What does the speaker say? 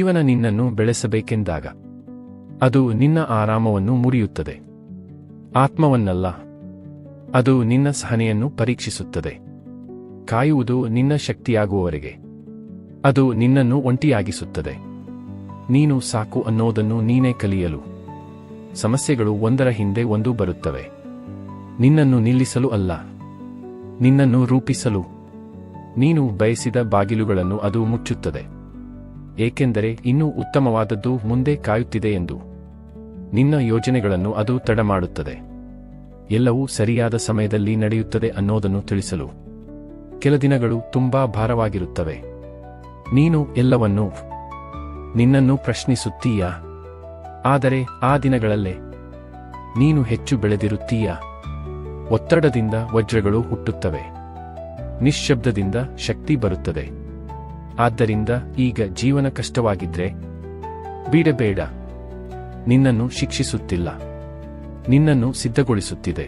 ಜೀವನ ನಿನ್ನನ್ನು ಬೆಳೆಸಬೇಕೆಂದಾಗ ಅದು ನಿನ್ನ ಆರಾಮವನ್ನು ಮುರಿಯುತ್ತದೆ, ಆತ್ಮವನ್ನಲ್ಲ. ಅದು ನಿನ್ನ ಸಹನೆಯನ್ನು ಪರೀಕ್ಷಿಸುತ್ತದೆ. ಕಾಯುವುದು ನಿನ್ನ ಶಕ್ತಿಯಾಗುವವರೆಗೆ. ಅದು ನಿನ್ನನ್ನು ಒಂಟಿಯಾಗಿಸುತ್ತದೆ. ನೀನು ಸಾಕು ಅನ್ನೋದನ್ನು ನೀನೇ ಕಲಿಯಲು. ಸಮಸ್ಯೆಗಳು ಒಂದರ ಹಿಂದೆ ಒಂದು ಬರುತ್ತವೆ. ನಿನ್ನನ್ನು ನಿಲ್ಲಿಸಲು ಅಲ್ಲ, ನಿನ್ನನ್ನು ರೂಪಿಸಲು. ನೀನು ಬಯಸಿದ ಬಾಗಿಲುಗಳನ್ನು ಅದು ಮುಚ್ಚುತ್ತದೆ, ಏಕೆಂದರೆ ಇನ್ನೂ ಉತ್ತಮವಾದದ್ದು ಮುಂದೆ ಕಾಯುತ್ತಿದೆ ಎಂದು. ನಿನ್ನ ಯೋಜನೆಗಳನ್ನು ಅದು ತಡಮಾಡುತ್ತದೆ. ಎಲ್ಲವೂ ಸರಿಯಾದ ಸಮಯದಲ್ಲಿ ನಡೆಯುತ್ತದೆ ಅನ್ನೋದನ್ನು ತಿಳಿಸಲು. ಕೆಲ ದಿನಗಳು ತುಂಬಾ ಭಾರವಾಗಿರುತ್ತವೆ. ನೀನು ಎಲ್ಲವನ್ನೂ ನಿನ್ನನ್ನು ಪ್ರಶ್ನಿಸುತ್ತೀಯಾ? ಆದರೆ ಆ ದಿನಗಳಲ್ಲೇ ನೀನು ಹೆಚ್ಚು ಬೆಳೆದಿರುತ್ತೀಯಾ? ಒತ್ತಡದಿಂದ ವಜ್ರಗಳು ಹುಟ್ಟುತ್ತವೆ, ನಿಶ್ಶಬ್ದದಿಂದ ಶಕ್ತಿ ಬರುತ್ತದೆ. ಆದ್ದರಿಂದ ಈಗ ಜೀವನ ಕಷ್ಟವಾಗಿದ್ರೆ ಬಿಡಬೇಡ. ನಿನ್ನನ್ನು ಶಿಕ್ಷಿಸುತ್ತಿಲ್ಲ, ನಿನ್ನನ್ನು ಸಿದ್ಧಗೊಳಿಸುತ್ತಿದೆ.